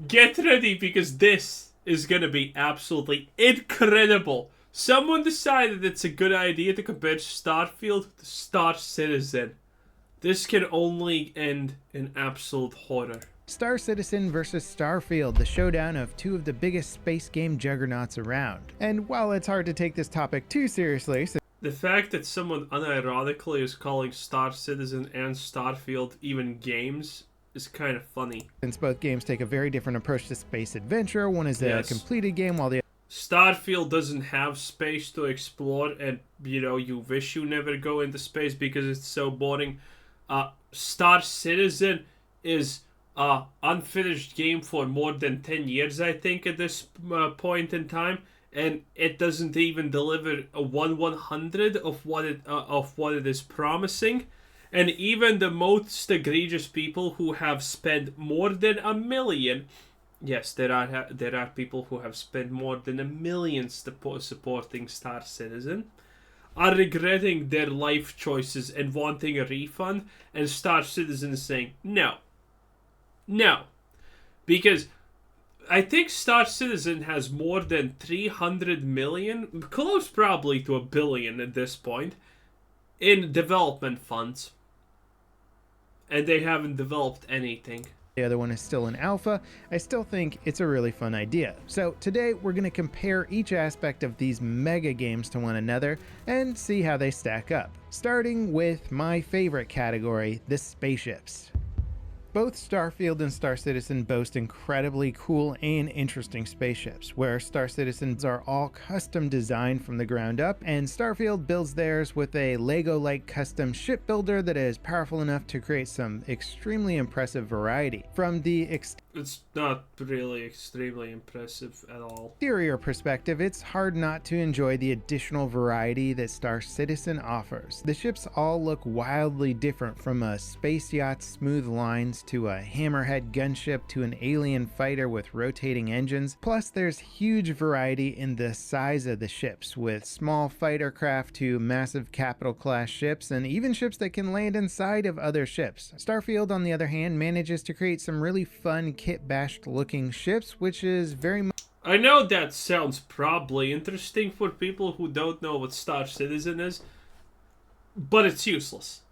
Get ready because this is gonna be absolutely incredible. Someone decided it's a good idea to compare Starfield to Star Citizen. This can only end in absolute horror. Star Citizen versus Starfield, the showdown of two of the biggest space game juggernauts around. And while it's hard to take this topic too seriously, The fact that someone unironically is calling Star Citizen and Starfield even games is kind of funny. since both games take a very different approach to space adventure, one is a completed game while the Starfield doesn't have space to explore, and you wish you never go into space because it's so boring. Star Citizen is a unfinished game for more than 10 years, I think, at this point in time, and it doesn't even deliver a 1/100 of what it is promising. And even the most egregious people who have spent more than $1 million, yes, there are people who have spent more than $1 million supporting Star Citizen, are regretting their life choices and wanting a refund, and Star Citizen is saying no. No. Because I think Star Citizen has more than 300 million, close probably to $1 billion at this point, in development funds. And they haven't developed anything. The other one is still in alpha. I still think it's a really fun idea. So today we're going to compare each aspect of these mega games to one another and see how they stack up. Starting with my favorite category, the spaceships. Both Starfield and Star Citizen boast incredibly cool and interesting spaceships, where Star Citizens are all custom designed from the ground up, and Starfield builds theirs with a Lego-like custom shipbuilder that is powerful enough to create some extremely impressive variety. From the It's not really extremely impressive at all. exterior perspective, it's hard not to enjoy the additional variety that Star Citizen offers. The ships all look wildly different, from a space yacht's smooth lines to a hammerhead gunship to an alien fighter with rotating engines. Plus, there's huge variety in the size of the ships, with small fighter craft to massive capital class ships, and even ships that can land inside of other ships. Starfield, on the other hand, manages to create some really fun kit-bashed looking ships, which is very much... I know that sounds probably interesting for people who don't know what Star Citizen is, but it's useless.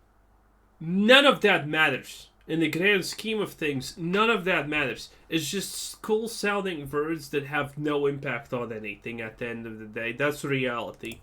None of that matters. In the grand scheme of things, none of that matters. It's just cool sounding words that have no impact on anything at the end of the day. That's reality.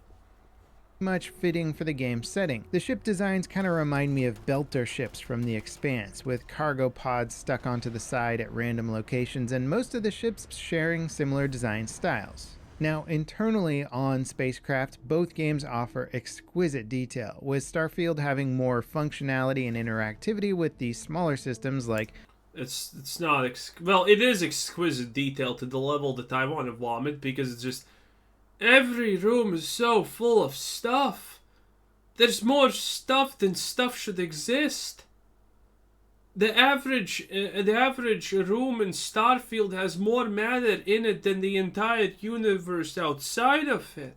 much fitting for the game's setting. The ship designs kind of remind me of Belter ships from The Expanse, with cargo pods stuck onto the side at random locations, and most of the ships sharing similar design styles. Now, internally on spacecraft, both games offer exquisite detail, with Starfield having more functionality and interactivity with the smaller systems like... It's not... well, it is exquisite detail to the level that I want to vomit, because it's just... every room is so full of stuff. There's more stuff than stuff should exist. The average room in Starfield has more matter in it than the entire universe outside of it.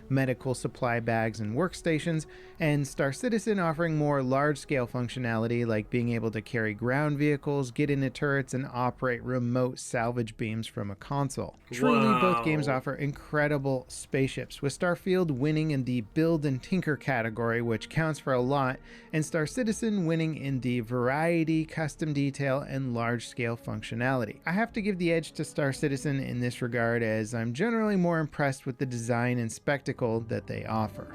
Medical supply bags and workstations, and Star Citizen offering more large-scale functionality like being able to carry ground vehicles, get into turrets, and operate remote salvage beams from a console. Truly, both games offer incredible spaceships, with Starfield winning in the build and tinker category, which counts for a lot, and Star Citizen winning in the variety, custom detail, and large-scale functionality. I have to give the edge to Star Citizen in this regard, as I'm generally more impressed with the design and spectacle that they offer.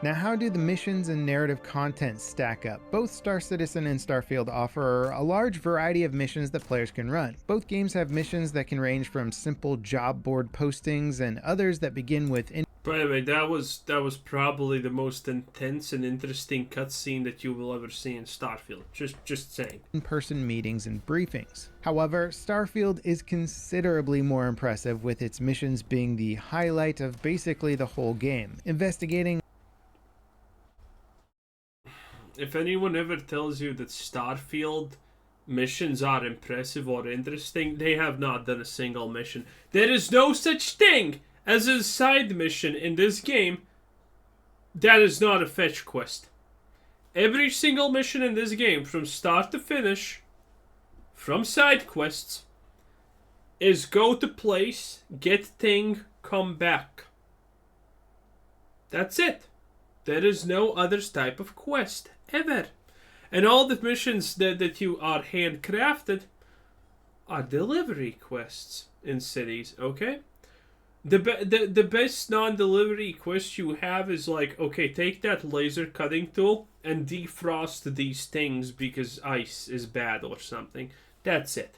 Now, how do the missions and narrative content stack up? Both Star Citizen and Starfield offer a large variety of missions that players can run. Both games have missions that can range from simple job board postings and others that begin with... By the way, that was probably the most intense and interesting cutscene that you will ever see in Starfield. Just saying. In-person meetings and briefings. However, Starfield is considerably more impressive, with its missions being the highlight of basically the whole game. Investigating... If anyone ever tells you that Starfield missions are impressive or interesting, they have not done a single mission. There is no such thing as a side mission in this game that is not a fetch quest. Every single mission in this game, from start to finish, from side quests is go to place, get thing, come back. That's it. There is no other type of quest ever. And all the missions that you are handcrafted are delivery quests in cities, okay? The best non-delivery quest you have is like, okay, take that laser cutting tool and defrost these things because ice is bad or something. That's it.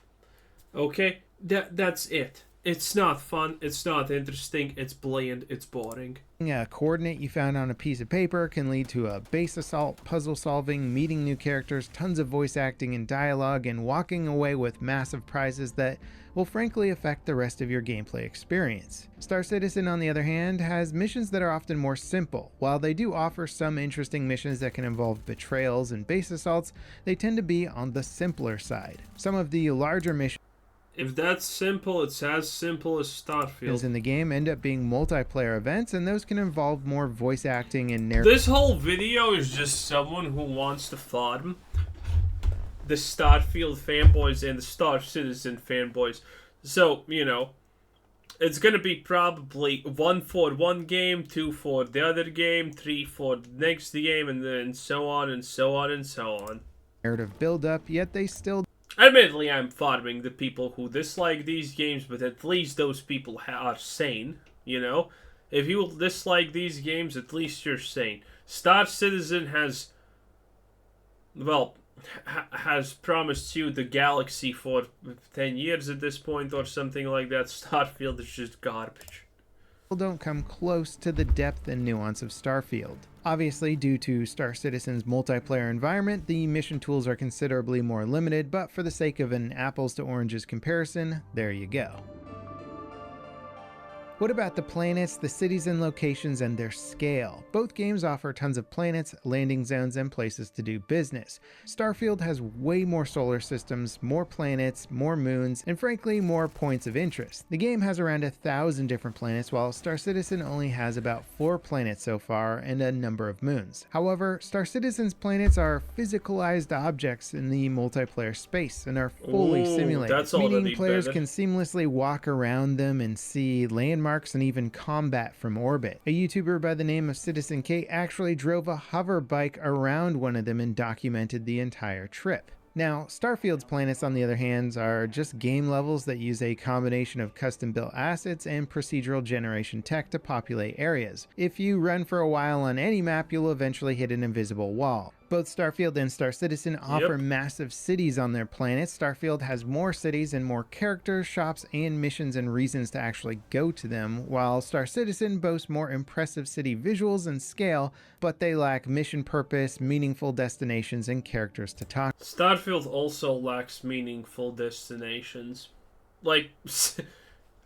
Okay? That's it. It's not fun, it's not interesting, it's bland, it's boring. A coordinate you found on a piece of paper can lead to a base assault, puzzle solving, meeting new characters, tons of voice acting and dialogue, and walking away with massive prizes that will frankly affect the rest of your gameplay experience. Star Citizen, on the other hand, has missions that are often more simple. While they do offer some interesting missions that can involve betrayals and base assaults, they tend to be on the simpler side. Some of the larger missions If that's simple, it's as simple as Starfield. in the game end up being multiplayer events, and those can involve more voice acting and narrative. This whole video is just someone who wants to farm the Starfield fanboys and the Star Citizen fanboys. So, you know, it's gonna be probably 1 for one game, 2 for the other game, 3 for the next game, and then so on and so on and so on. Narrative build up, yet they still Admittedly, I'm farming the people who dislike these games, but at least those people are sane, you know? If you dislike these games, at least you're sane. Star Citizen has, well, has promised you the galaxy for 10 years at this point or something like that. Starfield is just garbage. don't come close to the depth and nuance of Starfield. Obviously, due to Star Citizen's multiplayer environment, the mission tools are considerably more limited, but for the sake of an apples to oranges comparison, there you go. What about the planets, the cities and locations, and their scale? Both games offer tons of planets, landing zones, and places to do business. Starfield has way more solar systems, more planets, more moons, and frankly, more points of interest. The game has around 1,000 different planets, while Star Citizen only has about 4 planets so far and a number of moons. However, Star Citizen's planets are physicalized objects in the multiplayer space and are fully simulated, that's meaning players better. can seamlessly walk around them and see landmarks and even combat from orbit. A YouTuber by the name of Citizen Kate actually drove a hover bike around one of them and documented the entire trip. Now, Starfield's planets, on the other hand, are just game levels that use a combination of custom-built assets and procedural generation tech to populate areas. If you run for a while on any map, you'll eventually hit an invisible wall. Both Starfield and Star Citizen offer massive cities on their planets. Starfield has more cities and more characters, shops, and missions and reasons to actually go to them, while Star Citizen boasts more impressive city visuals and scale, but they lack mission purpose, meaningful destinations, and characters to talk. Starfield also lacks meaningful destinations. Like,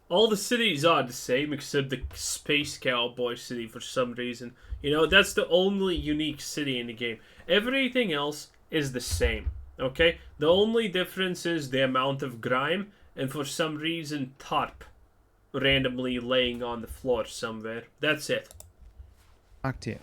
all the cities are the same except the Space Cowboy city for some reason. You know, that's the only unique city in the game. Everything else is the same, okay? The only difference is the amount of grime and for some reason tarp randomly laying on the floor somewhere. That's it.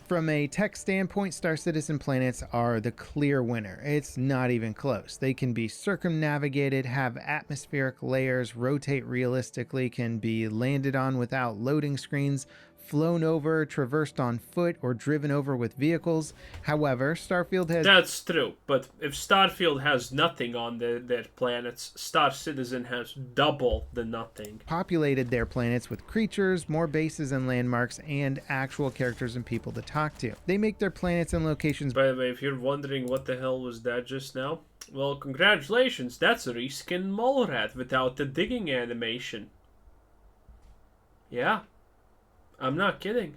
From a tech standpoint, Star Citizen planets are the clear winner. It's not even close. They can be circumnavigated, have atmospheric layers, rotate realistically, can be landed on without loading screens, flown over, traversed on foot, or driven over with vehicles. However, Starfield has... That's true, but if Starfield has nothing on their planets, Star Citizen has double the nothing. populated their planets with creatures, more bases and landmarks, and actual characters and people to talk to. They make their planets and locations... By the way, if you're wondering what the hell was that just now, well, congratulations, that's a reskin mole rat without the digging animation. Yeah. I'm not kidding.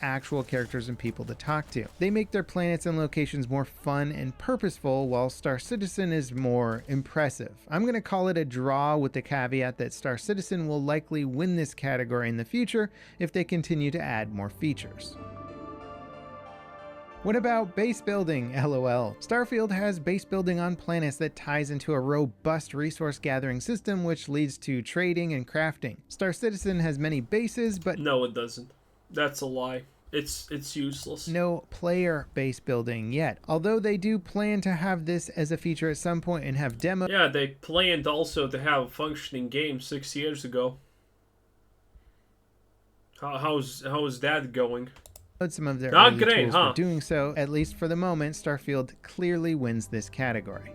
actual characters and people to talk to. They make their planets and locations more fun and purposeful, while Star Citizen is more impressive. I'm going to call it a draw, with the caveat that Star Citizen will likely win this category in the future if they continue to add more features. What about base building? LOL. Starfield has base building on planets that ties into a robust resource gathering system, which leads to trading and crafting. Star Citizen has many bases, but no, it doesn't. That's a lie. It's useless. No player base building yet, although they do plan to have this as a feature at some point and have demos. Yeah, they planned also to have a functioning game 6 years ago. How's that going? Some of their Not early great, tools huh? for doing so. At least for the moment, Starfield clearly wins this category.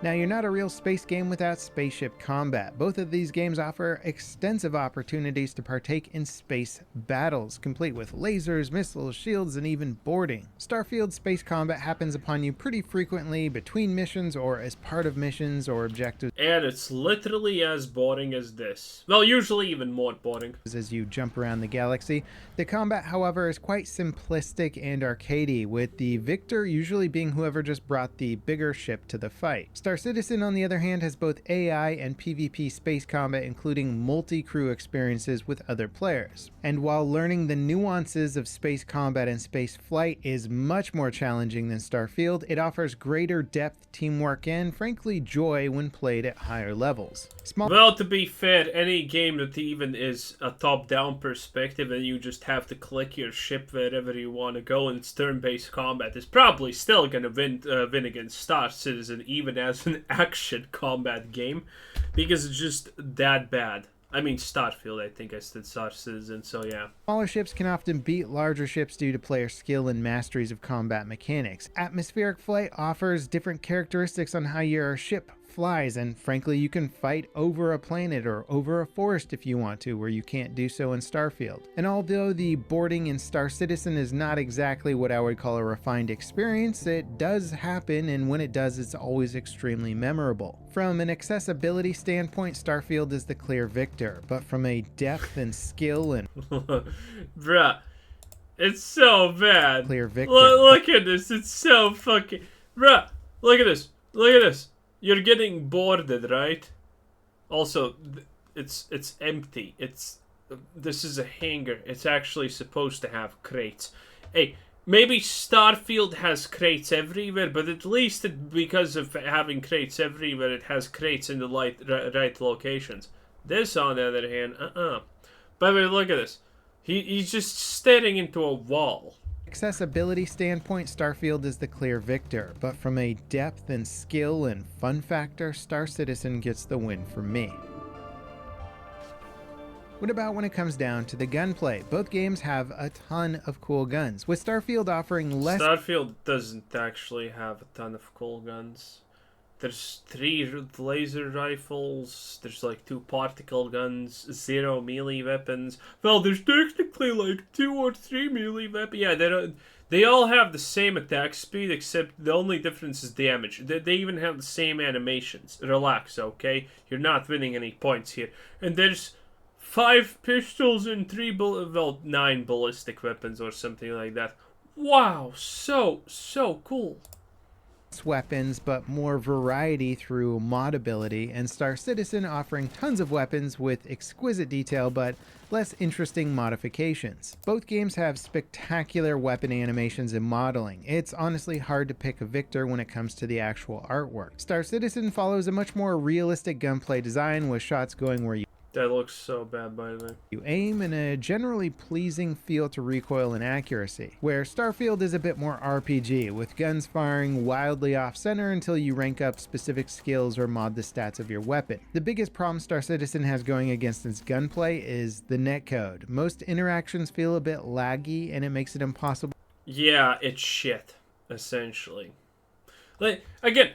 Now, you're not a real space game without spaceship combat. Both of these games offer extensive opportunities to partake in space battles, complete with lasers, missiles, shields, and even boarding. Starfield space combat happens upon you pretty frequently between missions or as part of missions or objectives. And it's literally as boring as this. Well, usually even more boring. As you jump around the galaxy. The combat, however, is quite simplistic and arcadey, with the victor usually being whoever just brought the bigger ship to the fight. Star Citizen, on the other hand, has both AI and PvP space combat, including multi-crew experiences with other players. And while learning the nuances of space combat and space flight is much more challenging than Starfield, it offers greater depth, teamwork, and frankly joy when played at higher levels. Well, to be fair, any game that even is a top-down perspective and you just have to click your ship wherever you want to go and it's turn-based combat is probably still going to win against Star Citizen, even as an action combat game, because it's just that bad. I mean, Starfield, I think I said Star Citizen, so yeah. Smaller ships can often beat larger ships due to player skill and masteries of combat mechanics. Atmospheric flight offers different characteristics on how your ship flies, and frankly, you can fight over a planet or over a forest if you want to, where you can't do so in Starfield. And although the boarding in Star Citizen is not exactly what I would call a refined experience, it does happen, and when it does, it's always extremely memorable. From an accessibility standpoint, Starfield is the clear victor, but from a depth and skill and bruh, it's so bad. Clear victor. Look at this, it's so fucking... Bruh, look at this, look at this. You're getting boarded, right? Also, it's empty. This is a hangar. It's actually supposed to have crates. Hey, maybe Starfield has crates everywhere, but at least because of having crates everywhere, it has crates in the right locations. This, on the other hand, By the way, look at this. He's just staring into a wall. Accessibility standpoint, Starfield is the clear victor, but from a depth and skill and fun factor, Star Citizen gets the win for me. What about when it comes down to the gunplay? Both games have a ton of cool guns, with Starfield offering less... Starfield doesn't actually have a ton of cool guns. There's 3 laser rifles, there's like 2 particle guns, 0 melee weapons. Well, there's technically like 2 or 3 melee weapons. Yeah, they all have the same attack speed, except the only difference is damage. They even have the same animations. Relax, okay? You're not winning any points here. And there's 5 pistols and 9 ballistic weapons or something like that. Wow, so cool. Weapons, but more variety through mod ability, and Star Citizen offering tons of weapons with exquisite detail but less interesting modifications. Both games have spectacular weapon animations and modeling. It's honestly hard to pick a victor when it comes to the actual artwork. Star Citizen follows a much more realistic gunplay design, with shots going where you That looks so bad, by the way. You aim, and a generally pleasing feel to recoil and accuracy, where Starfield is a bit more RPG, with guns firing wildly off-center until you rank up specific skills or mod the stats of your weapon. The biggest problem Star Citizen has going against its gunplay is the netcode. Most interactions feel a bit laggy, and it makes it impossible. Yeah, it's shit, essentially. Like, again,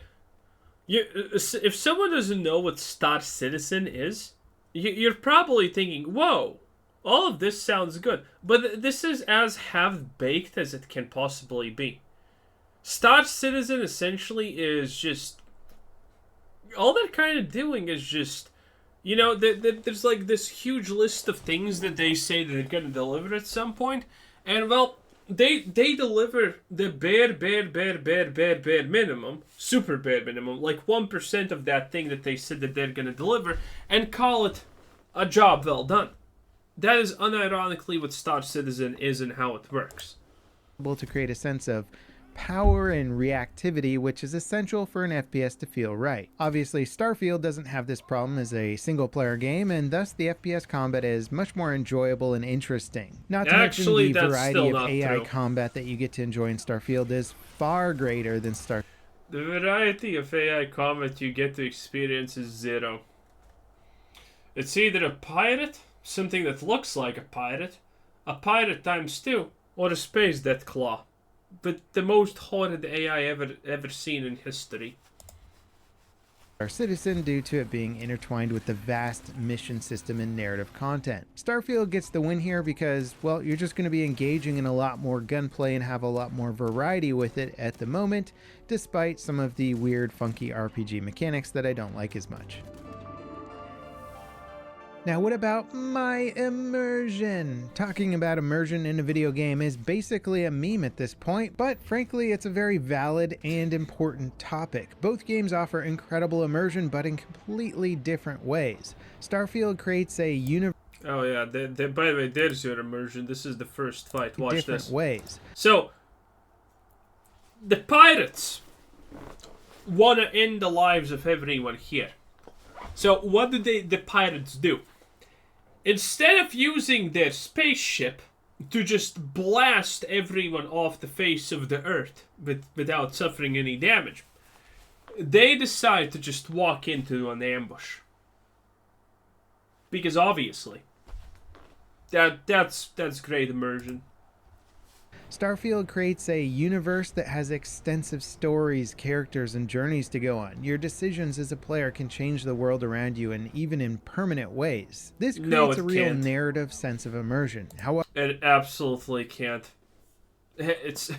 if someone doesn't know what Star Citizen is, you're probably thinking, whoa, all of this sounds good. But this is as half-baked as it can possibly be. Star Citizen essentially is just... all they're kind of doing is just... You know, there's like this huge list of things that they say that they're going to deliver at some point. And, well, they deliver the bare minimum, super bare minimum, like 1% of that thing that they said that they're going to deliver, and call it a job well done. That is unironically what Star Citizen is and how it works. To create a sense of power and reactivity, which is essential for an FPS to feel right. Obviously, Starfield doesn't have this problem as a single-player game, and thus the FPS combat is much more enjoyable and interesting. Not to mention the variety of AI combat that you get to enjoy in Starfield is far greater than Starfield. The variety of AI combat you get to experience is zero. It's either a pirate, something that looks like a pirate times 2, or a space death claw. But the most horrid AI ever seen in history. Star Citizen due to it being intertwined with the vast mission system and narrative content. Starfield gets the win here because, well, you're just going to be engaging in a lot more gunplay and have a lot more variety with it at the moment, despite some of the weird, funky RPG mechanics that I don't like as much. Now, what about my immersion? Talking about immersion in a video game is basically a meme at this point, but frankly, it's a very valid and important topic. Both games offer incredible immersion, but in completely different ways. Starfield creates a universe. Oh yeah, by the way, there's your immersion. This is the first fight. Watch different this. Ways. So, the pirates want to end the lives of everyone here. So, what do the pirates do? Instead of using their spaceship to just blast everyone off the face of the earth without suffering any damage, they decide to just walk into an ambush. Because obviously, that's great immersion. Starfield creates a universe that has extensive stories, characters, and journeys to go on. Your decisions as a player can change the world around you, and even in permanent ways. This creates a real narrative sense of immersion. However, it absolutely can't. It's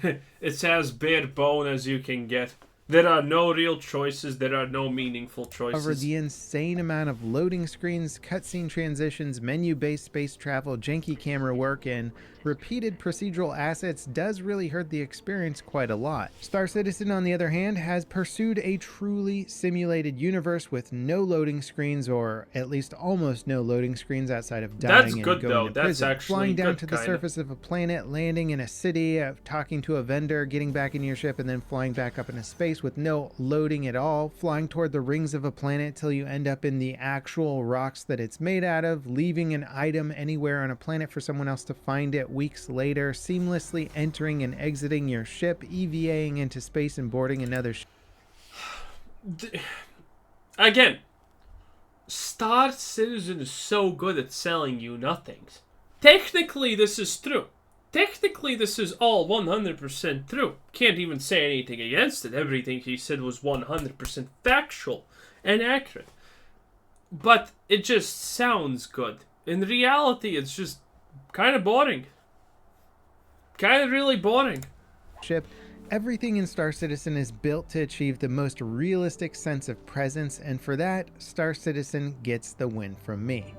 as bare bone as you can get. There are no real choices. There are no meaningful choices. However, the insane amount of loading screens, cutscene transitions, menu-based space travel, janky camera work, and repeated procedural assets does really hurt the experience quite a lot. Star Citizen, on the other hand, has pursued a truly simulated universe with no loading screens, or at least almost no loading screens outside of dying and going to prison. Flying down to the surface of a planet, landing in a city, talking to a vendor, getting back in your ship, and then flying back up into space with no loading at all, flying toward the rings of a planet till you end up in the actual rocks that it's made out of, leaving an item anywhere on a planet for someone else to find it weeks later, seamlessly entering and exiting your ship, EVAing into space and boarding another ship. Again, Star Citizen is so good at selling you nothings. Technically, this is true. Technically, this is all 100% true. Can't even say anything against it. Everything he said was 100% factual and accurate. But it just sounds good. In reality, it's just kind of boring. Kind of really boring. Everything in Star Citizen is built to achieve the most realistic sense of presence, and for that, Star Citizen gets the win from me.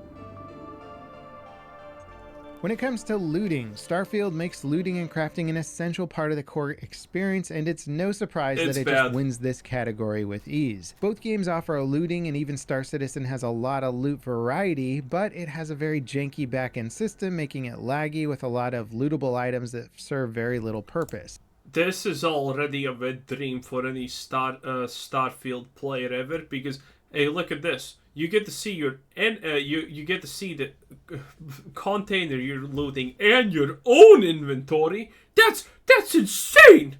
When it comes to looting, Starfield makes looting and crafting an essential part of the core experience, and it's no surprise that it just wins this category with ease. Both games offer a looting, and even Star Citizen has a lot of loot variety, but it has a very janky back-end system, making it laggy with a lot of lootable items that serve very little purpose. This is already a wet dream for any Starfield player ever, because, hey, look at this. You get to see you get to see the container you're looting and your own inventory. That's insane.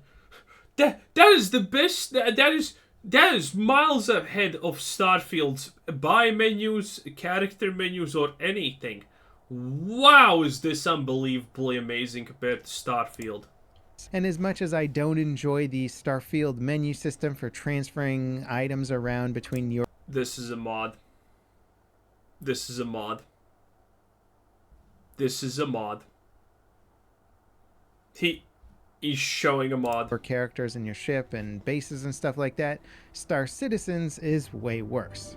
That is the best. That is miles ahead of Starfield's buy menus, character menus, or anything. Wow, is this unbelievably amazing compared to Starfield. And as much as I don't enjoy the Starfield menu system for transferring items around between your... This is a mod. This is a mod. This is a mod. He's showing a mod. For characters in your ship and bases and stuff like that, Star Citizens is way worse.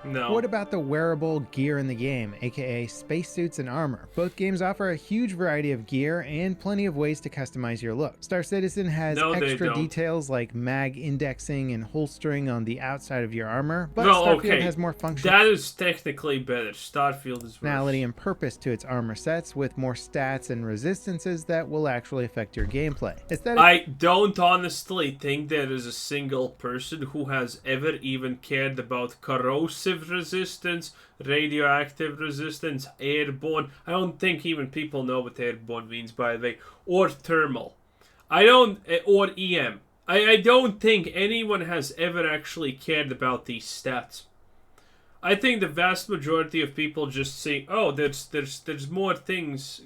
No. What about the wearable gear in the game, aka spacesuits and armor? Both games offer a huge variety of gear and plenty of ways to customize your look. Star Citizen has No, they extra don't. details like mag indexing and holstering on the outside of your armor, but Well, Starfield okay, has more functionality that is technically better. Starfield is worse. and purpose to its armor sets, with more stats and resistances that will actually affect your gameplay. I don't honestly think there is a single person who has ever even cared about corrosive resistance, radioactive resistance, airborne. I don't think even people know what airborne means, by the way, or thermal. Or EM. I don't think anyone has ever actually cared about these stats. I think the vast majority of people just say, "Oh, there's more things,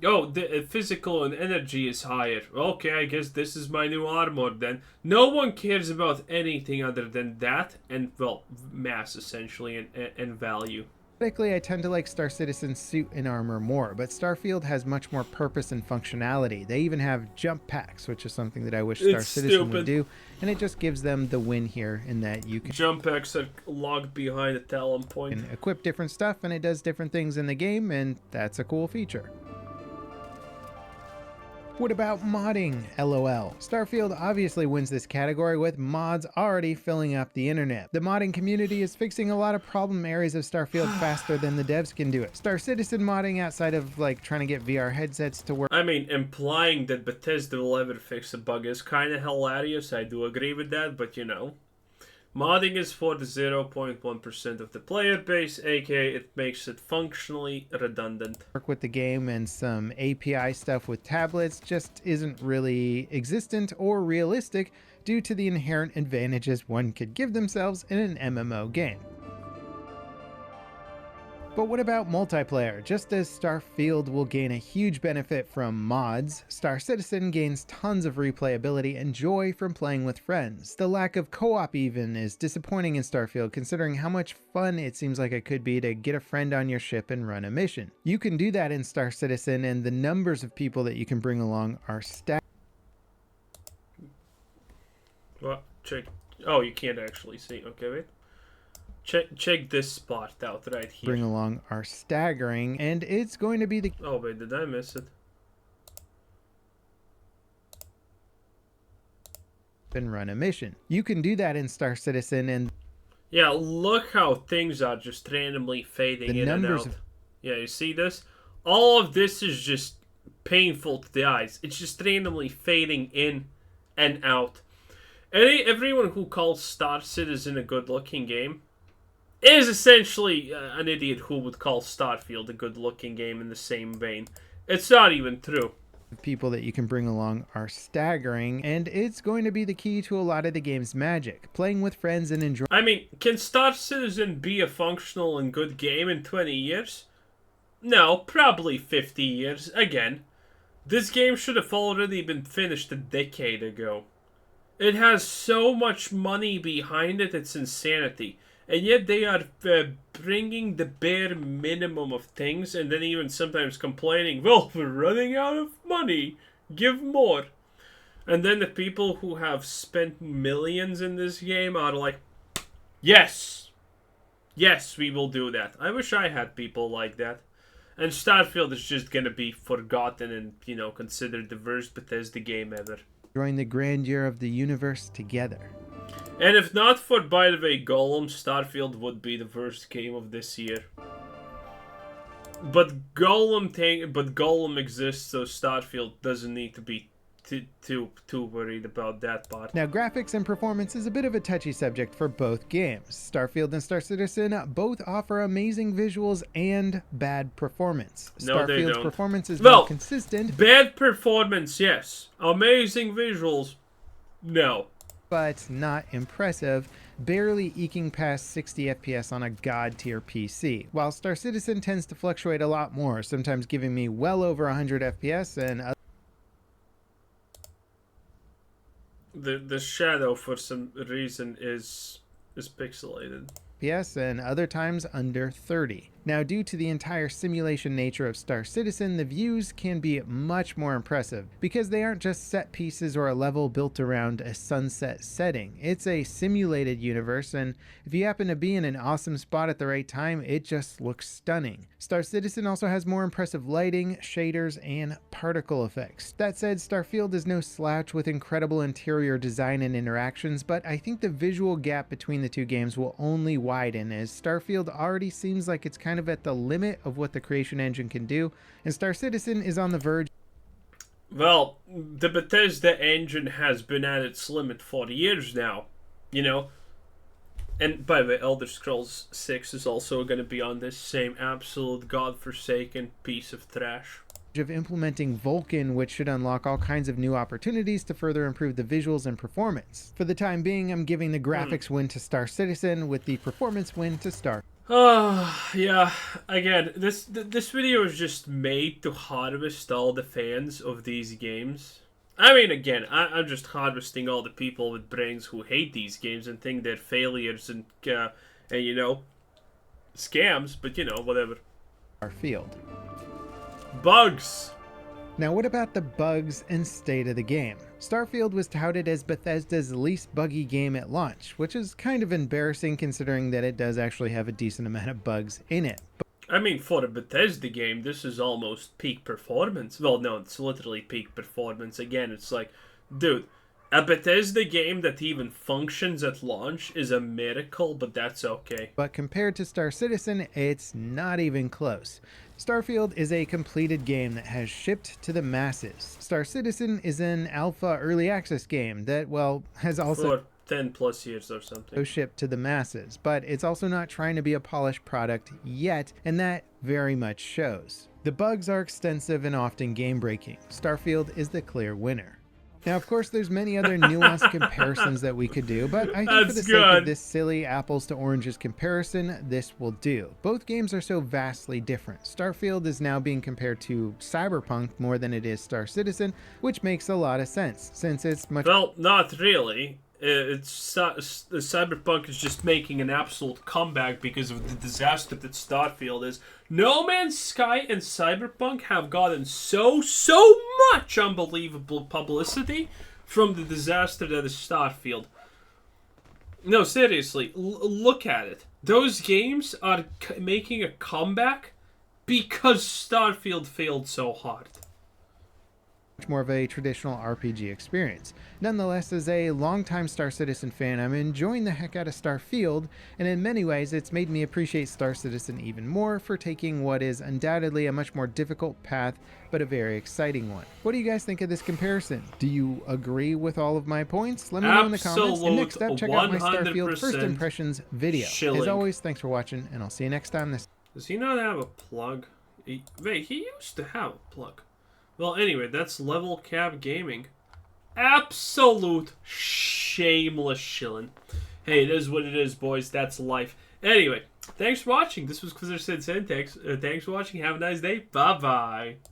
Oh, the physical and energy is higher. Okay, I guess this is my new armor then." No one cares about anything other than that and, well, mass essentially and value. Typically, I tend to like Star Citizen's suit and armor more, but Starfield has much more purpose and functionality. They even have jump packs, which is something that I wish Star Citizen would do, and it just gives them the win here in that you can jump packs are locked behind a talon point. And equip different stuff, and it does different things in the game, and that's a cool feature. What about modding? LOL. Starfield obviously wins this category with mods already filling up the internet. The modding community is fixing a lot of problem areas of Starfield faster than the devs can do it. Star Citizen modding, outside of like trying to get VR headsets to work. I mean, implying that Bethesda will ever fix a bug is kind of hilarious. I do agree with that, but you know. Modding is for the 0.1% of the player base, aka it makes it functionally redundant. Work with the game, and some API stuff with tablets just isn't really existent or realistic due to the inherent advantages one could give themselves in an MMO game. But what about multiplayer? Just as Starfield will gain a huge benefit from mods, Star Citizen gains tons of replayability and joy from playing with friends. The lack of co-op even is disappointing in Starfield, considering how much fun it seems like it could be to get a friend on your ship and run a mission. You can do that in Star Citizen, and the numbers of people that you can bring along are stacked. What? Check. Oh, you can't actually see. Okay, wait. Check this spot out right here. Bring along are staggering, and it's going to be the... Oh, wait, did I miss it? And run a mission. You can do that in Star Citizen, and... Yeah, look how things are just randomly fading in and out. Yeah, you see this? All of this is just painful to the eyes. It's just randomly fading in and out. Everyone who calls Star Citizen a good-looking game is essentially an idiot who would call Starfield a good-looking game in the same vein. It's not even true. The people that you can bring along are staggering, and it's going to be the key to a lot of the game's magic. Playing with friends and enjoying... I mean, can Star Citizen be a functional and good game in 20 years? No, probably 50 years. Again, this game should have already been finished a decade ago. It has so much money behind it, it's insanity. And yet they are bringing the bare minimum of things, and then even sometimes complaining, "Well, we're running out of money. Give more." And then the people who have spent millions in this game are like, "Yes. Yes, we will do that." I wish I had people like that. And Starfield is just gonna be forgotten and, you know, considered the worst Bethesda game ever. Enjoying the grandeur of the universe together. And if not for, by the way, Golem, Starfield would be the worst game of this year. But Golem exists, so Starfield doesn't need to be too worried about that part. Now, graphics and performance is a bit of a touchy subject for both games. Starfield and Star Citizen both offer amazing visuals and bad performance. No, they Starfield's don't. performance is more consistent. Bad performance, yes. Amazing visuals, no. But not impressive, barely eking past 60 FPS on a god-tier PC, while Star Citizen tends to fluctuate a lot more, sometimes giving me well over 100 FPS and the shadow for some reason is pixelated. FPS and other times under 30. Now, due to the entire simulation nature of Star Citizen, the views can be much more impressive because they aren't just set pieces or a level built around a sunset setting. It's a simulated universe, and if you happen to be in an awesome spot at the right time, it just looks stunning. Star Citizen also has more impressive lighting, shaders, and particle effects. That said, Starfield is no slouch with incredible interior design and interactions, but I think the visual gap between the two games will only widen as Starfield already seems like it's kind of at the limit of what the creation engine can do, and Star Citizen is on the verge. Well, the Bethesda engine has been at its limit for years now, you know. And by the way, Elder Scrolls 6 is also going to be on this same absolute godforsaken piece of trash. Of implementing Vulkan, which should unlock all kinds of new opportunities to further improve the visuals and performance. For the time being, I'm giving the graphics win to Star Citizen with the performance win to Star. Yeah, again, this video is just made to harvest all the fans of these games. I mean, again, I'm just harvesting all the people with brains who hate these games and think they're failures and you know, scams, but you know, whatever. Starfield. Bugs! Now, what about the bugs and state of the game? Starfield was touted as Bethesda's least buggy game at launch, which is kind of embarrassing considering that it does actually have a decent amount of bugs in it. I mean, for a Bethesda game, this is almost peak performance. Well, no, it's literally peak performance. Again, it's like, dude, a Bethesda game that even functions at launch is a miracle, but that's okay. But compared to Star Citizen, it's not even close. Starfield is a completed game that has shipped to the masses. Star Citizen is an alpha early access game that, well, has also... For 10 plus years or something. Shipped to the masses, but it's also not trying to be a polished product yet, and that very much shows. The bugs are extensive and often game-breaking. Starfield is the clear winner. Now, of course, there's many other nuanced comparisons that we could do, but I think for the sake of this silly apples to oranges comparison, this will do. Both games are so vastly different. Starfield is now being compared to Cyberpunk more than it is Star Citizen, which makes a lot of sense, since it's much... Well, not really. Cyberpunk is just making an absolute comeback because of the disaster that Starfield is. No Man's Sky and Cyberpunk have gotten so much unbelievable publicity from the disaster that is Starfield. No, seriously, look at it. Those games are making a comeback because Starfield failed so hard. Much more of a traditional RPG experience. Nonetheless, as a longtime Star Citizen fan, I'm enjoying the heck out of Starfield, and in many ways it's made me appreciate Star Citizen even more for taking what is undoubtedly a much more difficult path, but a very exciting one. What do you guys think of this comparison? Do you agree with all of my points? Let me know in the comments. And next up, check out my Starfield First Impressions video. As always, thanks for watching, and I'll see you next time. Does he not have a plug? Wait, he used to have a plug. Well, anyway, that's Level Cap Gaming. Absolute shameless shilling. Hey, it is what it is, boys. That's life. Anyway, thanks for watching. This was Quizzer Said Syntax. Thanks for watching. Have a nice day. Bye-bye.